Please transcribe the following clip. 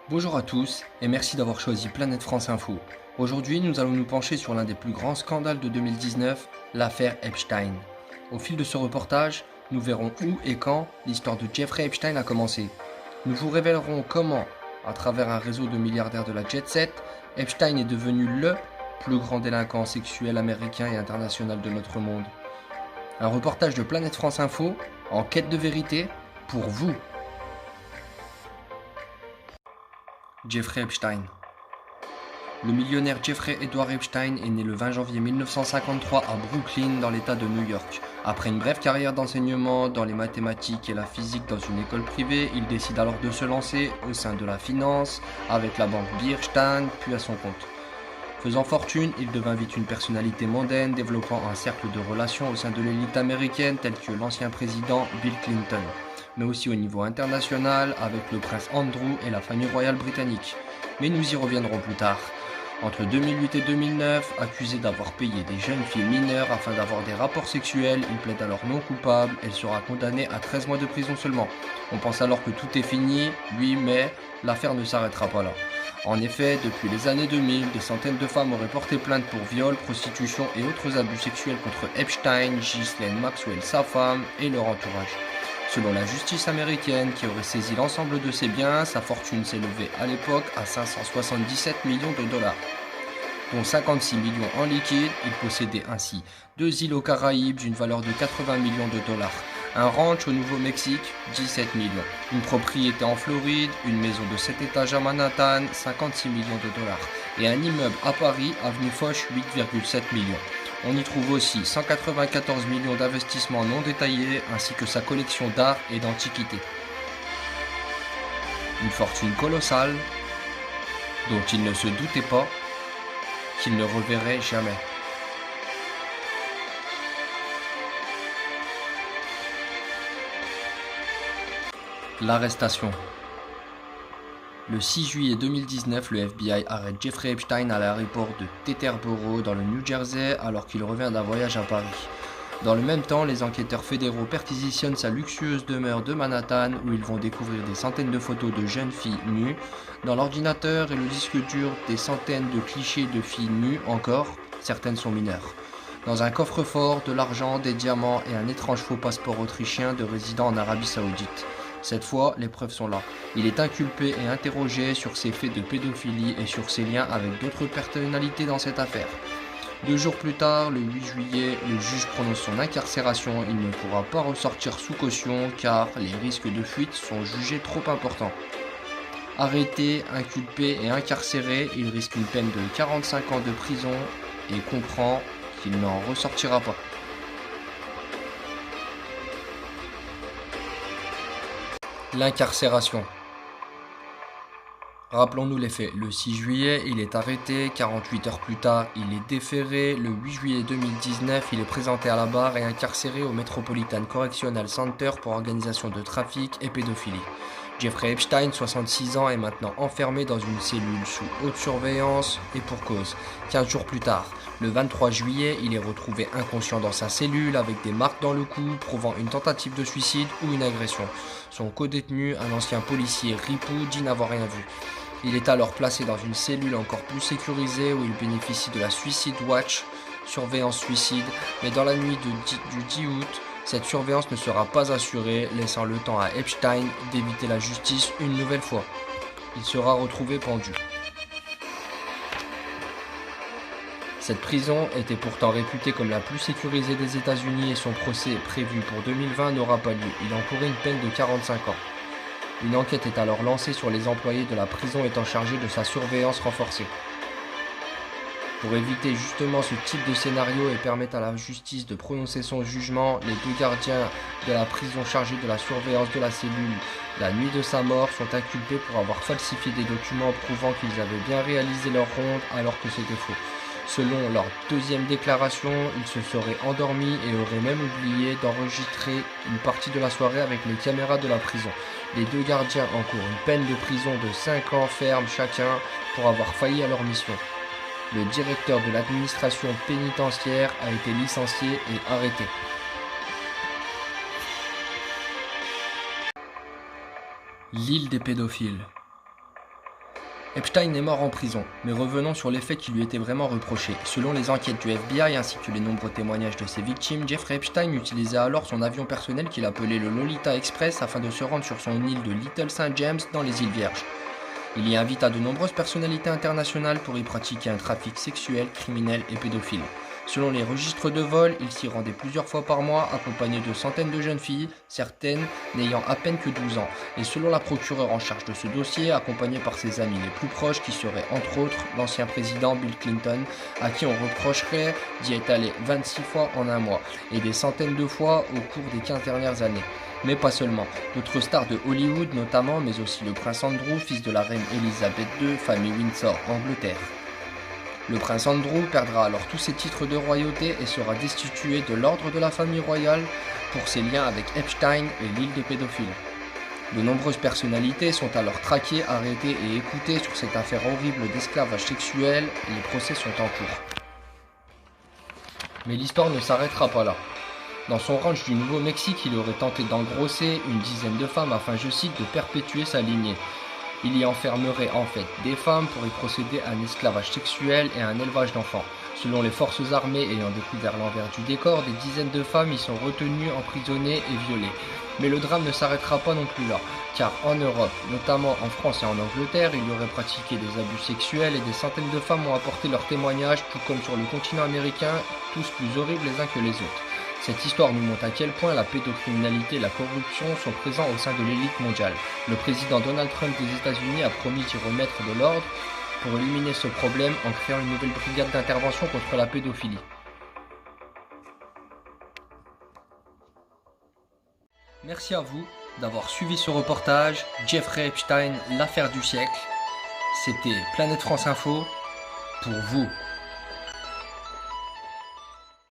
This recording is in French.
Bonjour à tous et merci d'avoir choisi Planète France Info. Aujourd'hui, nous allons nous pencher sur l'un des plus grands scandales de 2019, l'affaire Epstein. Au fil de ce reportage, nous verrons où et quand l'histoire de Jeffrey Epstein a commencé. Nous vous révélerons comment, à travers un réseau de milliardaires de la Jet Set, Epstein est devenu le plus grand délinquant sexuel américain et international de notre monde. Un reportage de Planète France Info, en quête de vérité, pour vous. Jeffrey Epstein. Le millionnaire Jeffrey Edward Epstein est né le 20 janvier 1953 à Brooklyn, dans l'État de New York. Après une brève carrière d'enseignement dans les mathématiques et la physique dans une école privée, il décide alors de se lancer au sein de la finance avec la banque Bear Stearns, puis à son compte. Faisant fortune, il devint vite une personnalité mondaine, développant un cercle de relations au sein de l'élite américaine tel que l'ancien président Bill Clinton, mais aussi au niveau international avec le prince Andrew et la famille royale britannique. Mais nous y reviendrons plus tard. Entre 2008 et 2009, accusé d'avoir payé des jeunes filles mineures afin d'avoir des rapports sexuels, il plaide alors non coupable et sera condamné à 13 mois de prison seulement. On pense alors que tout est fini, oui, mais l'affaire ne s'arrêtera pas là. En effet, depuis les années 2000, des centaines de femmes auraient porté plainte pour viol, prostitution et autres abus sexuels contre Epstein, Ghislaine Maxwell, sa femme et leur entourage. Selon la justice américaine, qui aurait saisi l'ensemble de ses biens, sa fortune s'élevait à l'époque à 577 millions de dollars, dont 56 millions en liquide. Il possédait ainsi 2 îles aux Caraïbes d'une valeur de 80 millions de dollars, un ranch au Nouveau-Mexique, 17 millions, une propriété en Floride, une maison de 7 étages à Manhattan, 56 millions de dollars, et un immeuble à Paris, avenue Foch, 8,7 millions. On y trouve aussi 194 millions d'investissements non détaillés, ainsi que sa collection d'art et d'antiquités. Une fortune colossale, dont il ne se doutait pas qu'il ne reverrait jamais. L'arrestation. Le 6 juillet 2019, le FBI arrête Jeffrey Epstein à l'aéroport de Teterboro dans le New Jersey alors qu'il revient d'un voyage à Paris. Dans le même temps, les enquêteurs fédéraux perquisitionnent sa luxueuse demeure de Manhattan où ils vont découvrir des centaines de photos de jeunes filles nues. Dans l'ordinateur et le disque dur, des centaines de clichés de filles nues encore, certaines sont mineures. Dans un coffre-fort, de l'argent, des diamants et un étrange faux passeport autrichien de résident en Arabie Saoudite. Cette fois, les preuves sont là. Il est inculpé et interrogé sur ses faits de pédophilie et sur ses liens avec d'autres personnalités dans cette affaire. 2 jours plus tard, le 8 juillet, le juge prononce son incarcération. Il ne pourra pas ressortir sous caution car les risques de fuite sont jugés trop importants. Arrêté, inculpé et incarcéré, il risque une peine de 45 ans de prison et comprend qu'il n'en ressortira pas. L'incarcération. Rappelons-nous les faits. Le 6 juillet, il est arrêté. 48 heures plus tard, il est déféré. Le 8 juillet 2019, il est présenté à la barre et incarcéré au Metropolitan Correctional Center pour organisation de trafic et pédophilie. Jeffrey Epstein, 66 ans, est maintenant enfermé dans une cellule sous haute surveillance et pour cause. 15 jours plus tard, le 23 juillet, il est retrouvé inconscient dans sa cellule avec des marques dans le cou prouvant une tentative de suicide ou une agression. Son codétenu, un ancien policier ripou, dit n'avoir rien vu. Il est alors placé dans une cellule encore plus sécurisée où il bénéficie de la Suicide Watch, surveillance suicide, mais dans la nuit du 10 août, cette surveillance ne sera pas assurée, laissant le temps à Epstein d'éviter la justice une nouvelle fois. Il sera retrouvé pendu. Cette prison était pourtant réputée comme la plus sécurisée des États-Unis et son procès, prévu pour 2020, n'aura pas lieu. Il encourait une peine de 45 ans. Une enquête est alors lancée sur les employés de la prison étant chargés de sa surveillance renforcée. Pour éviter justement ce type de scénario et permettre à la justice de prononcer son jugement, les 2 gardiens de la prison chargés de la surveillance de la cellule la nuit de sa mort sont inculpés pour avoir falsifié des documents prouvant qu'ils avaient bien réalisé leur ronde alors que c'était faux. Selon leur deuxième déclaration, ils se seraient endormis et auraient même oublié d'enregistrer une partie de la soirée avec les caméras de la prison. Les 2 gardiens encourent une peine de prison de 5 ans ferme chacun pour avoir failli à leur mission. Le directeur de l'administration pénitentiaire a été licencié et arrêté. L'île des pédophiles. Epstein est mort en prison, mais revenons sur les faits qui lui étaient vraiment reprochés. Selon les enquêtes du FBI ainsi que les nombreux témoignages de ses victimes, Jeffrey Epstein utilisait alors son avion personnel qu'il appelait le Lolita Express afin de se rendre sur son île de Little St. James dans les îles Vierges. Il y invita de nombreuses personnalités internationales pour y pratiquer un trafic sexuel, criminel et pédophile. Selon les registres de vol, il s'y rendait plusieurs fois par mois, accompagné de centaines de jeunes filles, certaines n'ayant à peine que 12 ans, et selon la procureure en charge de ce dossier, accompagné par ses amis les plus proches qui seraient entre autres l'ancien président Bill Clinton, à qui on reprocherait d'y être allé 26 fois en un mois, et des centaines de fois au cours des 15 dernières années. Mais pas seulement. D'autres stars de Hollywood notamment, mais aussi le prince Andrew, fils de la reine Elisabeth II, famille Windsor, Angleterre. Le prince Andrew perdra alors tous ses titres de royauté et sera destitué de l'ordre de la famille royale pour ses liens avec Epstein et l'île des pédophiles. De nombreuses personnalités sont alors traquées, arrêtées et écoutées sur cette affaire horrible d'esclavage sexuel. Les procès sont en cours. Mais l'histoire ne s'arrêtera pas là. Dans son ranch du Nouveau-Mexique, il aurait tenté d'engrosser une dizaine de femmes afin, je cite, de perpétuer sa lignée. Il y enfermerait en fait des femmes pour y procéder à un esclavage sexuel et à un élevage d'enfants. Selon les forces armées ayant découvert l'envers du décor, des dizaines de femmes y sont retenues, emprisonnées et violées. Mais le drame ne s'arrêtera pas non plus là, car en Europe, notamment en France et en Angleterre, il y aurait pratiqué des abus sexuels et des centaines de femmes ont apporté leurs témoignages, tout comme sur le continent américain, tous plus horribles les uns que les autres. Cette histoire nous montre à quel point la pédocriminalité et la corruption sont présents au sein de l'élite mondiale. Le président Donald Trump des États-Unis a promis d'y remettre de l'ordre pour éliminer ce problème en créant une nouvelle brigade d'intervention contre la pédophilie. Merci à vous d'avoir suivi ce reportage. Jeffrey Epstein, l'affaire du siècle. C'était Planète France Info pour vous.